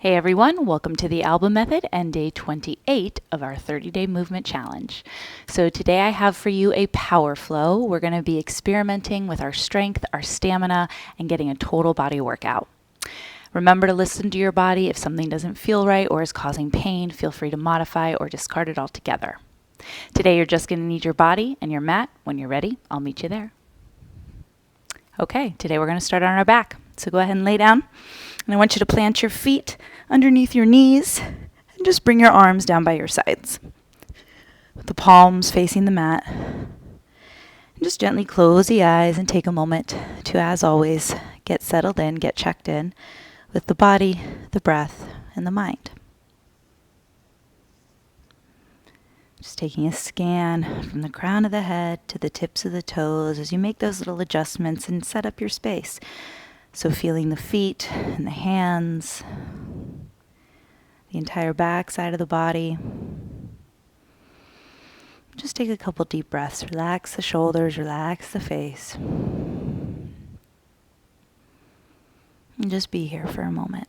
Hey everyone, welcome to the Alba Method and day 28 of our 30-day movement challenge. So today I have for you a power flow. We're going to be experimenting with our strength, our stamina, and getting a total body workout. Remember to listen to your body. If something doesn't feel right or is causing pain, feel free to modify or discard it altogether. Today you're just going to need your body and your mat. When you're ready, I'll meet you there. Okay, today we're going to start on our back. So go ahead and lay down. And I want you to plant your feet underneath your knees and just bring your arms down by your sides, with the palms facing the mat. And just gently close the eyes and take a moment to, as always, get settled in, get checked in with the body, the breath, and the mind. Just taking a scan from the crown of the head to the tips of the toes as you make those little adjustments and set up your space. So feeling the feet and the hands, the entire back side of the body. Just take a couple deep breaths. Relax the shoulders, relax the face. And just be here for a moment.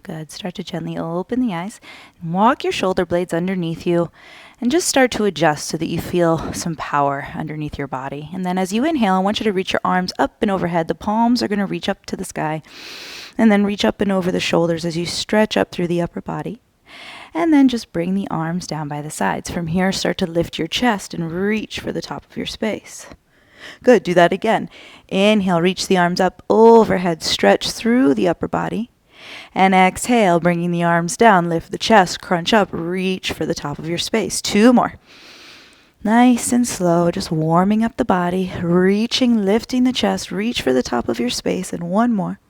Good. Start to gently open the eyes and walk your shoulder blades underneath you and just start to adjust so that you feel some power underneath your body. And then as you inhale, I want you to reach your arms up and overhead. The palms are going to reach up to the sky and then reach up and over the shoulders as you stretch up through the upper body. And then just bring the arms down by the sides. From here, start to lift your chest and reach for the top of your space. Good. Do that again. Inhale, reach the arms up overhead, stretch through the upper body. And exhale, bringing the arms down, lift the chest, crunch up, reach for the top of your space. 2 more. Nice and slow, just warming up the body, reaching, lifting the chest, reach for the top of your space, and 1 more.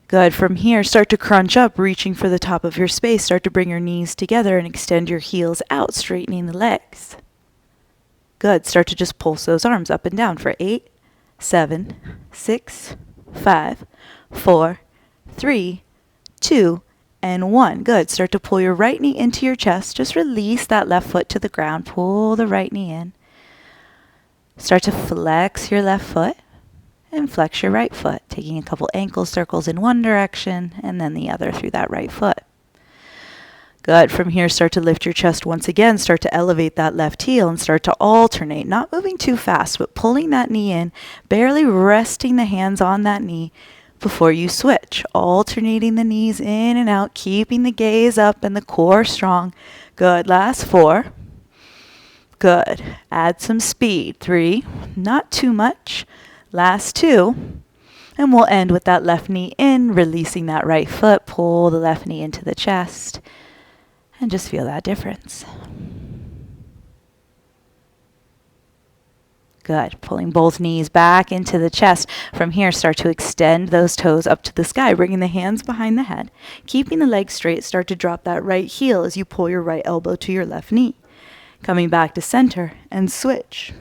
Good. From here, start to crunch up, reaching for the top of your space. Start to bring your knees together and extend your heels out, straightening the legs. Good. Start to just pulse those arms up and down for 8, 7, 6, 5, 4, 3, 2, and 1. Good. Start to pull your right knee into your chest. Just release that left foot to the ground. Pull the right knee in. Start to flex your left foot and flex your right foot, taking a couple ankle circles in one direction and then the other through that right foot. Good. From here, start to lift your chest once again. Start to elevate that left heel and start to alternate, not moving too fast, but pulling that knee in, barely resting the hands on that knee before you switch, alternating the knees in and out, keeping the gaze up and the core strong. Good. Last 4. Good. Add some speed. 3. Not too much. Last 2. And we'll end with that left knee in, releasing that right foot. Pull the left knee into the chest and just feel that difference. Good. Pulling both knees back into the chest. From here, start to extend those toes up to the sky, bringing the hands behind the head. Keeping the legs straight, start to drop that right heel as you pull your right elbow to your left knee. Coming back to center and switch.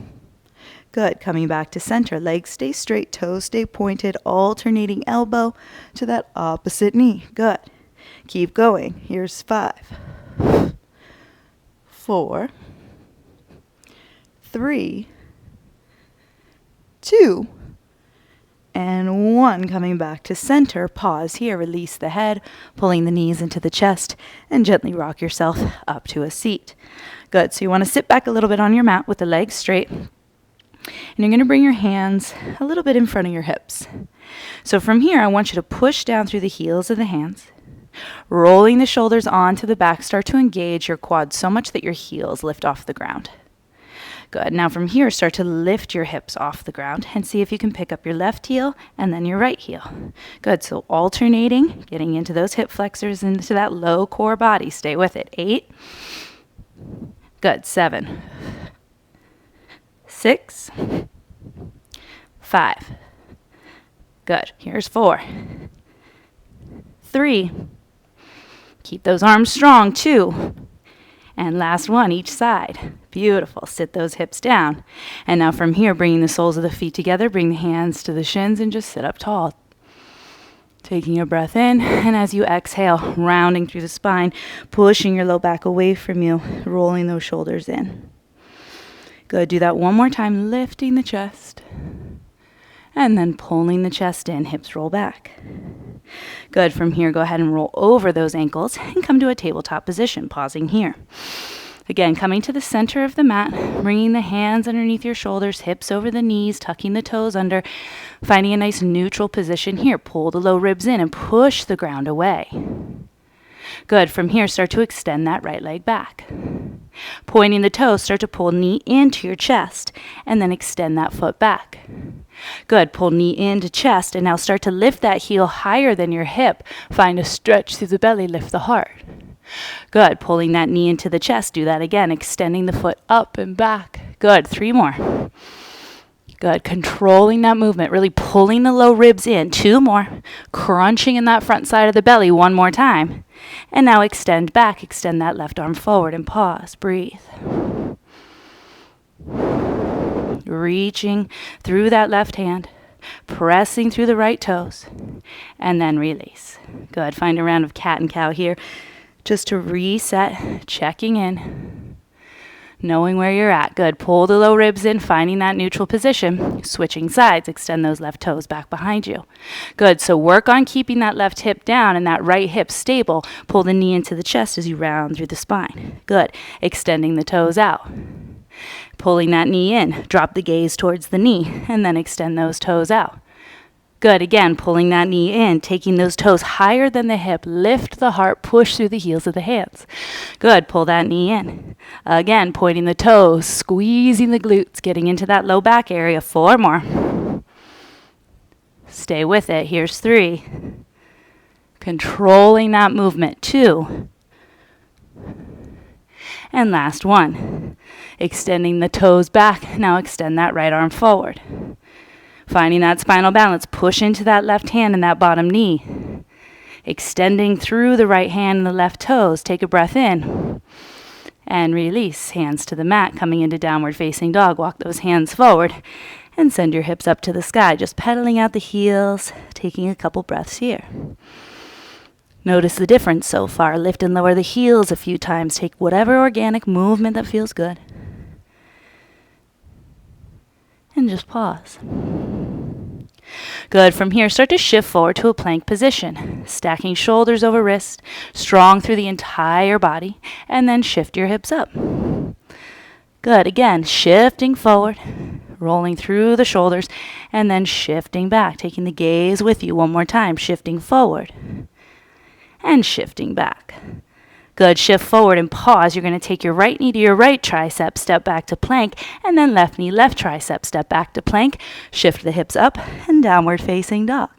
Good. Coming back to center. Legs stay straight, toes stay pointed, alternating elbow to that opposite knee. Good. Keep going. Here's 5, 4, 3, 2, and 1. Coming back to center. Pause here. Release the head, pulling the knees into the chest, and gently rock yourself up to a seat. Good. So you want to sit back a little bit on your mat with the legs straight. And you're going to bring your hands a little bit in front of your hips. So from here, I want you to push down through the heels of the hands, rolling the shoulders onto the back. Start to engage your quads so much that your heels lift off the ground. Good. Now from here, start to lift your hips off the ground and see if you can pick up your left heel and then your right heel. Good. So alternating, getting into those hip flexors, into that low core body. Stay with it. 8. Good. 7, 6, 5. Good. Here's 4, 3. Keep those arms strong. 2. And last 1, each side. Beautiful. Sit those hips down. And now from here, bringing the soles of the feet together, bring the hands to the shins and just sit up tall. Taking a breath in, and as you exhale, rounding through the spine, pushing your low back away from you, rolling those shoulders in. Good. Do that one more time, lifting the chest. And then pulling the chest in, hips roll back. Good. From here, go ahead and roll over those ankles and come to a tabletop position, pausing here. Again, coming to the center of the mat, bringing the hands underneath your shoulders, hips over the knees, tucking the toes under, finding a nice neutral position here. Pull the low ribs in and push the ground away. Good. From here, start to extend that right leg back. Pointing the toes, start to pull knee into your chest and then extend that foot back. Good. Pull knee into chest and now start to lift that heel higher than your hip. Find a stretch through the belly, lift the heart. Good. Pulling that knee into the chest. Do that again, extending the foot up and back. Good. 3 more. Good. Controlling that movement, really pulling the low ribs in. 2 more. Crunching in that front side of the belly. 1 more time. And now extend back. Extend that left arm forward and pause. Breathe. Reaching through that left hand. Pressing through the right toes. And then release. Good. Find a round of cat and cow here. Just to reset, checking in, knowing where you're at. Good. Pull the low ribs in, finding that neutral position. Switching sides, extend those left toes back behind you. Good. So work on keeping that left hip down and that right hip stable. Pull the knee into the chest as you round through the spine. Good. Extending the toes out. Pulling that knee in. Drop the gaze towards the knee and then extend those toes out. Good. Again, pulling that knee in, taking those toes higher than the hip. Lift the heart, push through the heels of the hands. Good. Pull that knee in. Again, pointing the toes, squeezing the glutes, getting into that low back area. 4 more. Stay with it. Here's 3. Controlling that movement. 2. And last 1. Extending the toes back. Now extend that right arm forward. Finding that spinal balance, push into that left hand and that bottom knee. Extending through the right hand and the left toes. Take a breath in and release. Hands to the mat, coming into downward facing dog. Walk those hands forward and send your hips up to the sky. Just pedaling out the heels, taking a couple breaths here. Notice the difference so far. Lift and lower the heels a few times. Take whatever organic movement that feels good. And just pause. Good. From here, start to shift forward to a plank position. Stacking shoulders over wrist, strong through the entire body, and then shift your hips up. Good. Again, shifting forward, rolling through the shoulders, and then shifting back, taking the gaze with you. 1 more time, shifting forward, and shifting back. Good. Shift forward and pause. You're going to take your right knee to your right tricep, step back to plank, and then left knee, left tricep, step back to plank. Shift the hips up and downward facing dog.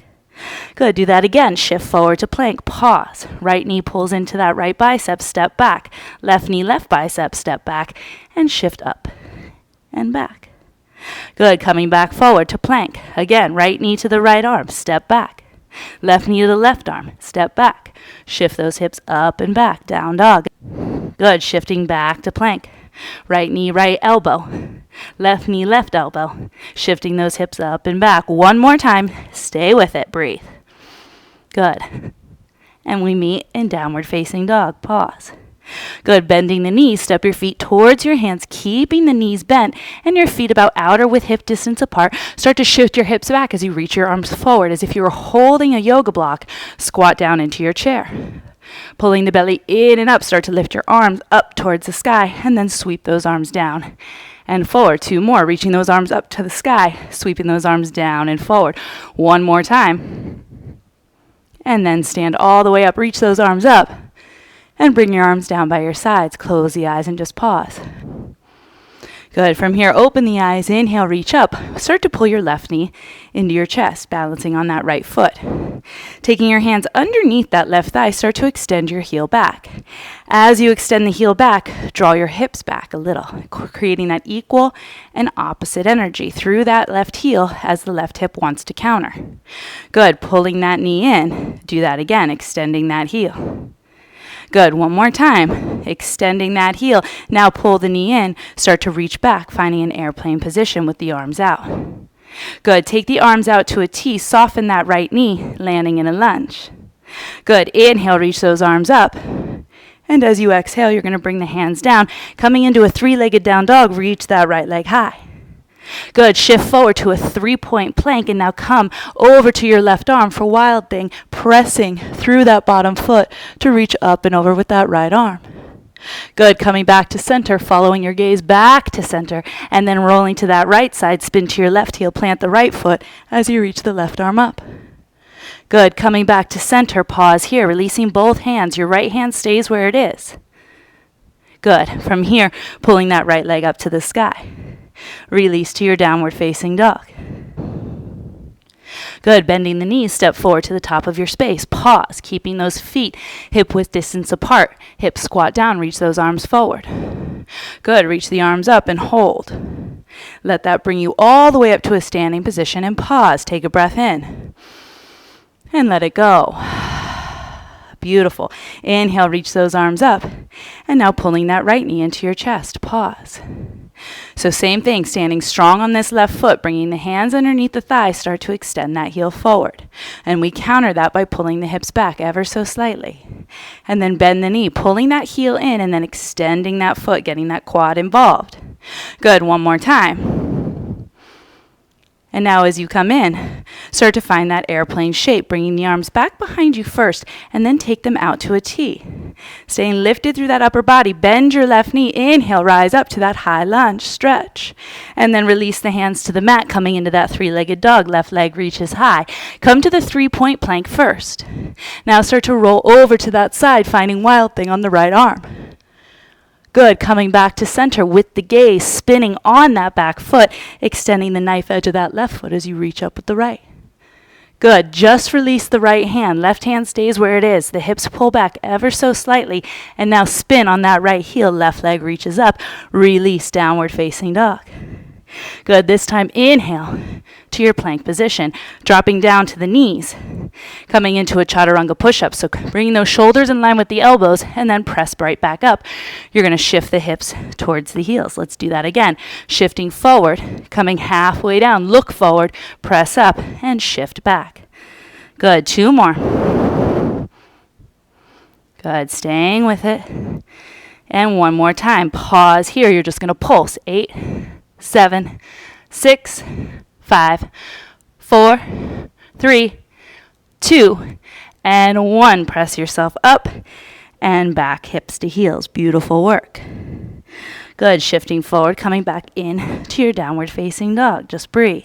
Good. Do that again. Shift forward to plank. Pause. Right knee pulls into that right bicep, step back. Left knee, left bicep, step back, and shift up and back. Good. Coming back forward to plank. Again, right knee to the right arm, step back. Left knee to the left arm, step back. Shift those hips up and back, down dog. Good. Shifting back to plank. Right knee, right elbow. Left knee, left elbow. Shifting those hips up and back. 1 more time. Stay with it. Breathe. Good. And we meet in downward facing dog. Pause. Good. Bending the knees, step your feet towards your hands, keeping the knees bent and your feet about outer with hip distance apart. Start to shift your hips back as you reach your arms forward as if you were holding a yoga block. Squat down into your chair. Pulling the belly in and up, start to lift your arms up towards the sky and then sweep those arms down and forward. 2 more, reaching those arms up to the sky, sweeping those arms down and forward. 1 more time. And then stand all the way up, reach those arms up. And bring your arms down by your sides. Close the eyes and just pause. Good. From here, open the eyes. Inhale, reach up. Start to pull your left knee into your chest, balancing on that right foot. Taking your hands underneath that left thigh, start to extend your heel back. As you extend the heel back, draw your hips back a little, creating that equal and opposite energy through that left heel as the left hip wants to counter. Good. Pulling that knee in. Do that again, extending that heel. Good. 1 more time. Extending that heel. Now pull the knee in. Start to reach back, finding an airplane position with the arms out. Good. Take the arms out to a T. Soften that right knee, landing in a lunge. Good. Inhale, reach those arms up. And as you exhale, you're going to bring the hands down. Coming into a three-legged down dog, reach that right leg high. Good. Shift forward to a three-point plank, and now come over to your left arm for Wild Thing, pressing through that bottom foot to reach up and over with that right arm. Good. Coming back to center, following your gaze back to center, and then rolling to that right side, spin to your left heel, plant the right foot as you reach the left arm up. Good. Coming back to center, pause here, releasing both hands. Your right hand stays where it is. Good. From here, pulling that right leg up to the sky. Release to your downward facing dog. Good. Bending the knees, step forward to the top of your space. Pause, keeping those feet hip width distance apart. Hips squat down, reach those arms forward. Good. Reach the arms up and hold. Let that bring you all the way up to a standing position and pause. Take a breath in and let it go. Beautiful. Inhale, reach those arms up. And now pulling that right knee into your chest. Pause. So same thing, standing strong on this left foot, bringing the hands underneath the thighs, start to extend that heel forward. And we counter that by pulling the hips back ever so slightly. And then bend the knee, pulling that heel in and then extending that foot, getting that quad involved. Good. One more time. And now as you come in, start to find that airplane shape, bringing the arms back behind you first, and then take them out to a T. Staying lifted through that upper body, bend your left knee, inhale, rise up to that high lunge, stretch. And then release the hands to the mat, coming into that three-legged dog, left leg reaches high. Come to the three-point plank first. Now start to roll over to that side, finding Wild Thing on the right arm. Good. Coming back to center with the gaze, spinning on that back foot, extending the knife edge of that left foot as you reach up with the right. Good. Just release the right hand. Left hand stays where it is. The hips pull back ever so slightly. And now spin on that right heel. Left leg reaches up. Release, downward facing dog. Good. This time, inhale to your plank position, dropping down to the knees, coming into a Chaturanga push-up. So bringing those shoulders in line with the elbows and then press right back up. You're going to shift the hips towards the heels. Let's do that again. Shifting forward, coming halfway down, look forward, press up, and shift back. Good. Two more. Good. Staying with it. And one more time. Pause here. You're just going to pulse. 8, 7, 6, 5, 4, 3, 2, and 1. Press yourself up and back, hips to heels. Beautiful work. Good. Shifting forward, coming back in to your downward facing dog. Just breathe.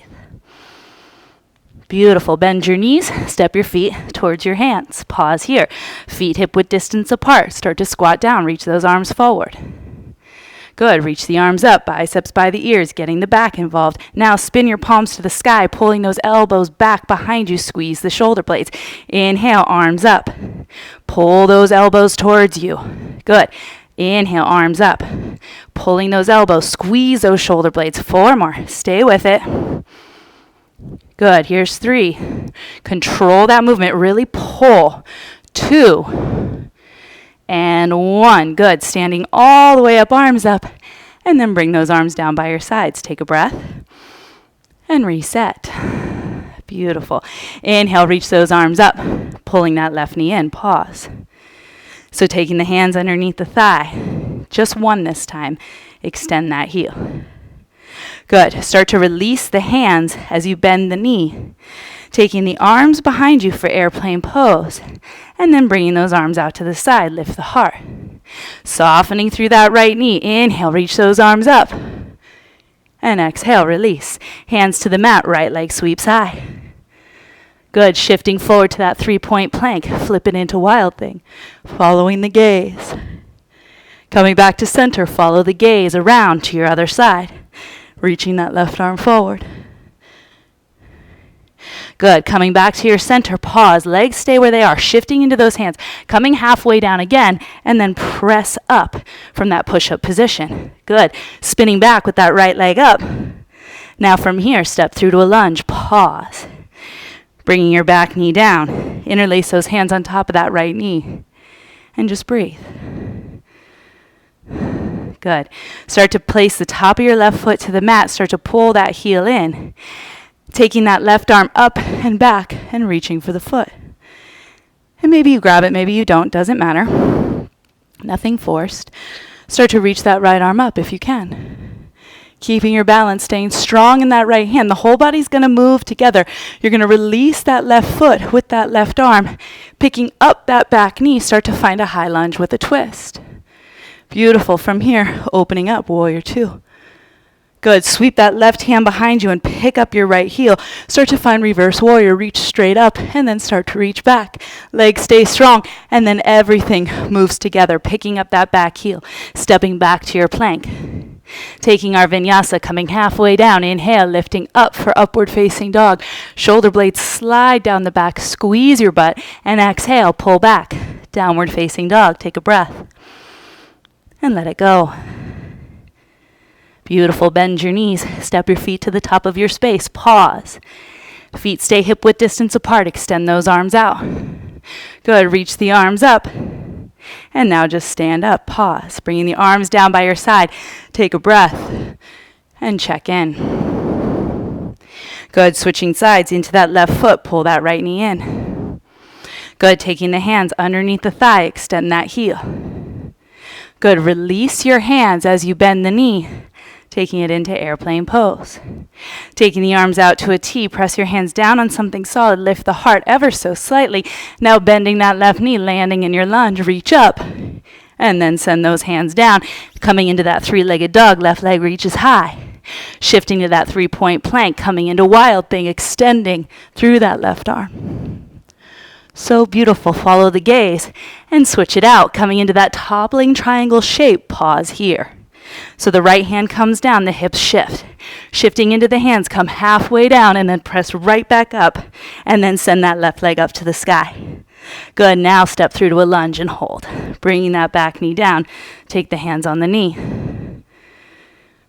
Beautiful. Bend your knees, step your feet towards your hands. Pause here. Feet hip width distance apart. Start to squat down, reach those arms forward. Good. Reach the arms up, biceps by the ears, getting the back involved. Now spin your palms to the sky, pulling those elbows back behind you. Squeeze the shoulder blades. Inhale, arms up. Pull those elbows towards you. Good. Inhale, arms up. Pulling those elbows. Squeeze those shoulder blades. 4 more. Stay with it. Good. Here's 3. Control that movement. Really pull. 2. And 1. Good. Standing all the way up, arms up. And then bring those arms down by your sides. Take a breath. And reset. Beautiful. Inhale, reach those arms up. Pulling that left knee in. Pause. So taking the hands underneath the thigh. Just 1 this time. Extend that heel. Good. Start to release the hands as you bend the knee. Taking the arms behind you for airplane pose. And then bringing those arms out to the side. Lift the heart. Softening through that right knee. Inhale, reach those arms up. And exhale, release. Hands to the mat, right leg sweeps high. Good. Shifting forward to that 3-point plank. Flip it into Wild Thing. Following the gaze. Coming back to center, follow the gaze around to your other side. Reaching that left arm forward. Good. Coming back to your center, pause. Legs stay where they are. Shifting into those hands. Coming halfway down again, and then press up from that push-up position. Good. Spinning back with that right leg up. Now from here, step through to a lunge. Pause. Bringing your back knee down. Interlace those hands on top of that right knee. And just breathe. Good. Start to place the top of your left foot to the mat. Start to pull that heel in. Taking that left arm up and back and reaching for the foot. And maybe you grab it, maybe you don't, doesn't matter. Nothing forced. Start to reach that right arm up if you can. Keeping your balance, staying strong in that right hand. The whole body's going to move together. You're going to release that left foot with that left arm. Picking up that back knee, start to find a high lunge with a twist. Beautiful. From here, opening up, warrior two. Good. Sweep that left hand behind you and pick up your right heel. Start to find reverse warrior. Reach straight up and then start to reach back. Legs stay strong and then everything moves together. Picking up that back heel. Stepping back to your plank. Taking our vinyasa, coming halfway down. Inhale, lifting up for upward facing dog. Shoulder blades slide down the back. Squeeze your butt and exhale, pull back. Downward facing dog. Take a breath and let it go. Beautiful. Bend your knees. Step your feet to the top of your space. Pause. Feet stay hip width distance apart. Extend those arms out. Good. Reach the arms up. And now just stand up. Pause. Bringing the arms down by your side. Take a breath. And check in. Good. Switching sides into that left foot. Pull that right knee in. Good. Taking the hands underneath the thigh. Extend that heel. Good. Release your hands as you bend the knee. Taking it into airplane pose. Taking the arms out to a T, press your hands down on something solid, lift the heart ever so slightly. Now bending that left knee, landing in your lunge, reach up, and then send those hands down. Coming into that three-legged dog, left leg reaches high. Shifting to that three-point plank, coming into wild thing, extending through that left arm. So beautiful. Follow the gaze and switch it out. Coming into that toppling triangle shape, pause here. So the right hand comes down, the hips shift. Shifting into the hands, come halfway down and then press right back up and then send that left leg up to the sky. Good. Now step through to a lunge and hold. Bringing that back knee down. Take the hands on the knee.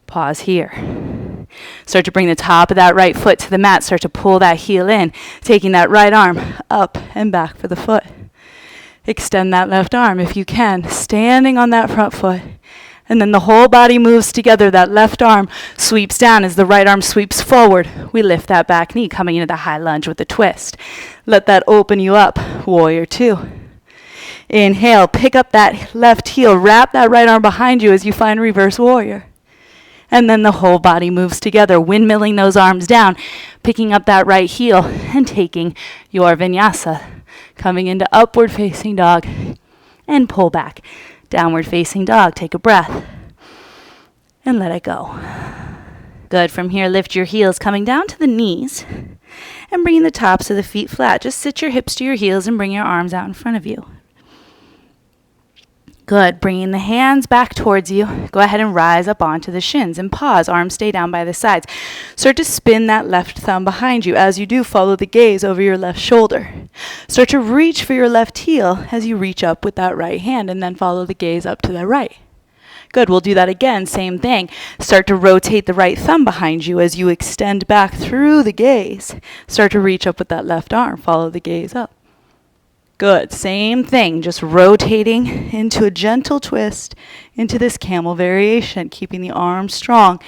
Pause here. Start to bring the top of that right foot to the mat. Start to pull that heel in. Taking that right arm up and back for the foot. Extend that left arm if you can. Standing on that front foot. And then the whole body moves together. That left arm sweeps down as the right arm sweeps forward. We lift that back knee, coming into the high lunge with a twist. Let that open you up. Warrior two. Inhale, pick up that left heel. Wrap that right arm behind you as you find reverse warrior. And then the whole body moves together, windmilling those arms down, picking up that right heel and taking your vinyasa. Coming into upward facing dog and pull back. Downward facing dog. Take a breath and let it go. Good. From here, lift your heels, coming down to the knees and bringing the tops of the feet flat. Just sit your hips to your heels and bring your arms out in front of you. Good. Bringing the hands back towards you. Go ahead and rise up onto the shins and pause. Arms stay down by the sides. Start to spin that left thumb behind you. As you do, follow the gaze over your left shoulder. Start to reach for your left heel as you reach up with that right hand and then follow the gaze up to the right. Good. We'll do that again. Same thing. Start to rotate the right thumb behind you as you extend back through the gaze. Start to reach up with that left arm. Follow the gaze up. Good. Same thing. Just rotating into a gentle twist into this camel variation. Keeping the arms strong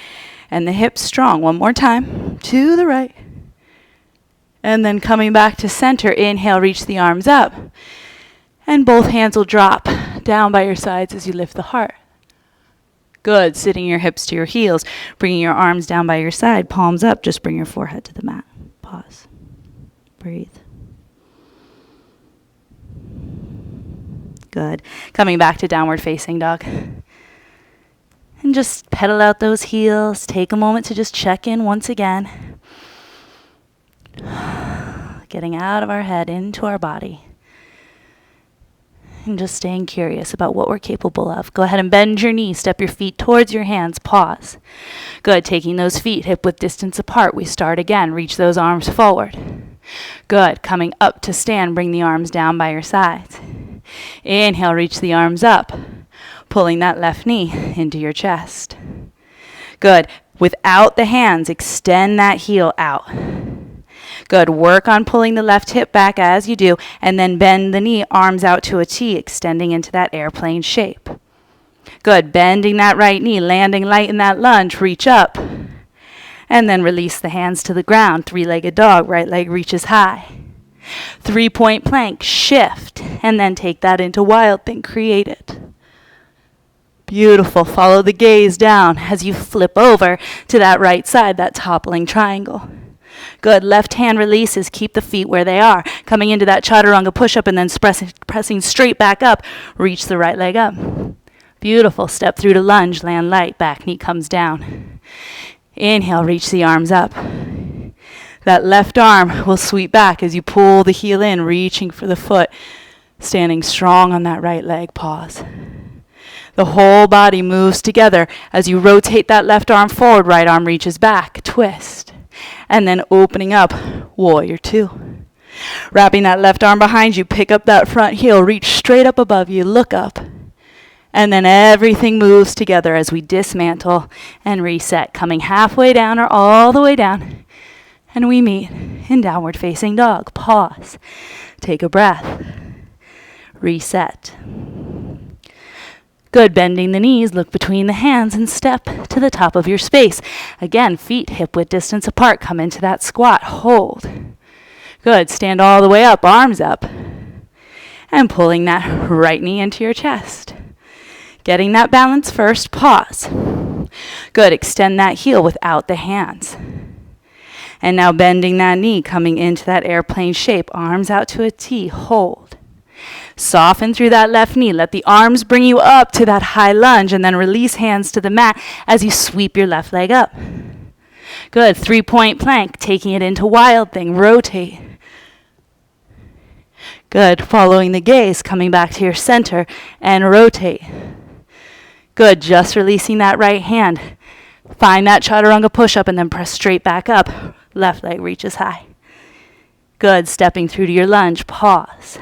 and the hips strong. One more time. To the right. And then coming back to center. Inhale, reach the arms up. And both hands will drop down by your sides as you lift the heart. Good. Sitting your hips to your heels. Bringing your arms down by your side. Palms up. Just bring your forehead to the mat. Pause. Breathe. Good. Coming back to downward facing dog. And just pedal out those heels. Take a moment to just check in once again. Getting out of our head into our body. And just staying curious about what we're capable of. Go ahead and bend your knees. Step your feet towards your hands. Pause. Good. Taking those feet hip width distance apart. We start again. Reach those arms forward. Good. Coming up to stand. Bring the arms down by your sides. Inhale, reach the arms up, pulling that left knee into your chest. Good. Without the hands, extend that heel out. Good. Work on pulling the left hip back as you do, and then bend the knee, arms out to a T, extending into that airplane shape. Good. Bending that right knee, landing light in that lunge, reach up, and then release the hands to the ground. Three-legged dog, right leg reaches high. Three-point plank, shift, and then take that into wild thing. Create it. Beautiful. Follow the gaze down as you flip over to that right side, that toppling triangle. Good. Left hand releases. Keep the feet where they are. Coming into that Chaturanga push-up and then pressing straight back up. Reach the right leg up. Beautiful. Step through to lunge. Land light. Back knee comes down. Inhale. Reach the arms up. That left arm will sweep back as you pull the heel in, reaching for the foot. Standing strong on that right leg. Pause. The whole body moves together as you rotate that left arm forward. Right arm reaches back. Twist. And then opening up, warrior two. Wrapping that left arm behind you, pick up that front heel, reach straight up above you, look up. And then everything moves together as we dismantle and reset, coming halfway down or all the way down. And we meet in downward facing dog. Pause. Take a breath. Reset. Good. Bending the knees, look between the hands and step to the top of your space. Again, feet hip-width distance apart. Come into that squat. Hold. Good. Stand all the way up, arms up. And pulling that right knee into your chest. Getting that balance first. Pause. Good. Extend that heel without the hands. And now bending that knee, coming into that airplane shape. Arms out to a T. Hold. Soften through that left knee. Let the arms bring you up to that high lunge and then release hands to the mat as you sweep your left leg up. Good. 3-point plank. Taking it into wild thing. Rotate. Good. Following the gaze. Coming back to your center and rotate. Good. Just releasing that right hand. Find that Chaturanga push-up and then press straight back up. Left leg reaches high. Good. Stepping through to your lunge. Pause.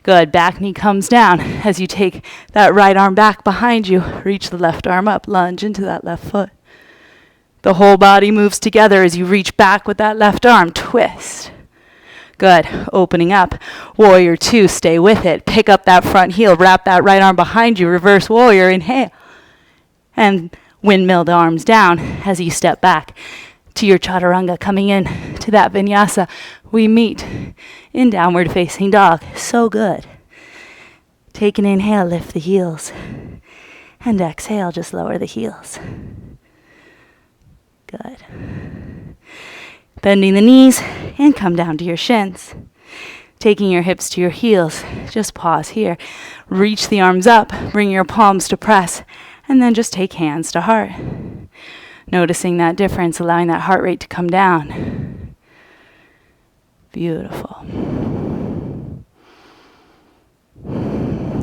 Good. Back knee comes down as you take that right arm back behind you. Reach the left arm up. Lunge into that left foot. The whole body moves together as you reach back with that left arm. Twist. Good. Opening up. Warrior two. Stay with it. Pick up that front heel. Wrap that right arm behind you. Reverse warrior. Inhale. And windmill the arms down as you step back to your Chaturanga. Coming in to that vinyasa. We meet in downward facing dog. So good. Take an inhale, lift the heels. And exhale, just lower the heels. Good. Bending the knees and come down to your shins. Taking your hips to your heels. Just pause here. Reach the arms up. Bring your palms to press. And then just take hands to heart. Noticing that difference, allowing that heart rate to come down. Beautiful.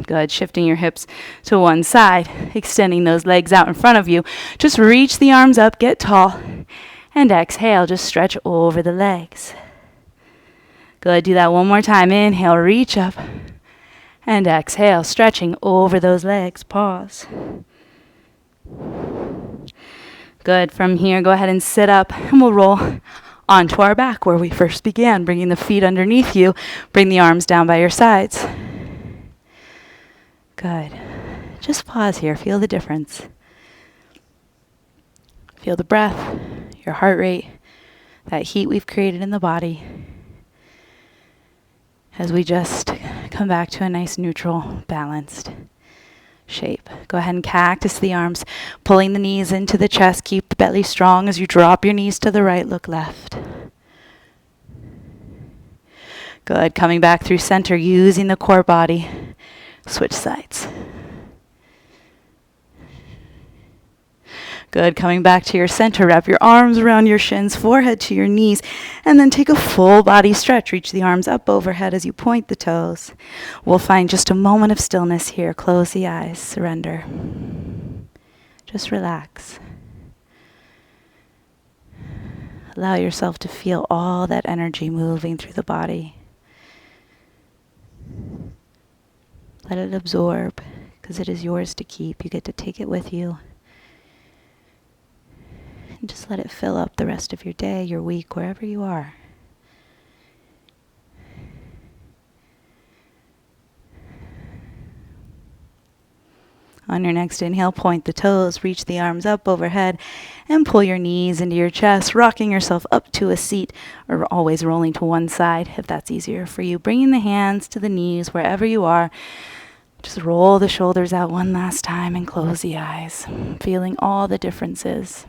Good. Shifting your hips to one side, extending those legs out in front of you. Just reach the arms up, get tall, and exhale. Just stretch over the legs. Good. Do that one more time. Inhale, reach up, and exhale, stretching over those legs. Pause. Good. From here, go ahead and sit up, and we'll roll onto our back where we first began, bringing the feet underneath you. Bring the arms down by your sides. Good. Just pause here. Feel the difference. Feel the breath, your heart rate, that heat we've created in the body as we just come back to a nice neutral, balanced shape. Go ahead and cactus the arms, pulling the knees into the chest. Keep the belly strong as you drop your knees to the right, look left. Good. Coming back through center, using the core body. Switch sides. Good. Coming back to your center, wrap your arms around your shins, forehead to your knees, and then take a full body stretch. Reach the arms up overhead as you point the toes. We'll find just a moment of stillness here. Close the eyes. Surrender. Just relax. Allow yourself to feel all that energy moving through the body. Let it absorb, because it is yours to keep. You get to take it with you. And just let it fill up the rest of your day, your week, wherever you are. On your next inhale, point the toes, reach the arms up overhead, and pull your knees into your chest, rocking yourself up to a seat, or always rolling to one side if that's easier for you. Bringing the hands to the knees wherever you are. Just roll the shoulders out one last time and close the eyes, feeling all the differences.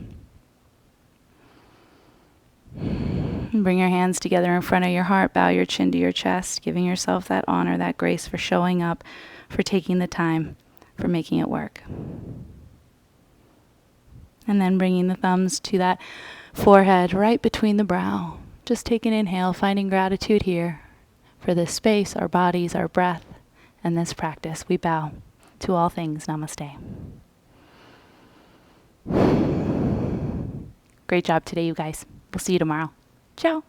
Bring your hands together in front of your heart, bow your chin to your chest, giving yourself that honor, that grace for showing up, for taking the time, for making it work. And then bringing the thumbs to that forehead right between the brow. Just take an inhale, finding gratitude here for this space, our bodies, our breath, and this practice. We bow to all things. Namaste. Great job today, you guys. We'll see you tomorrow. Ciao.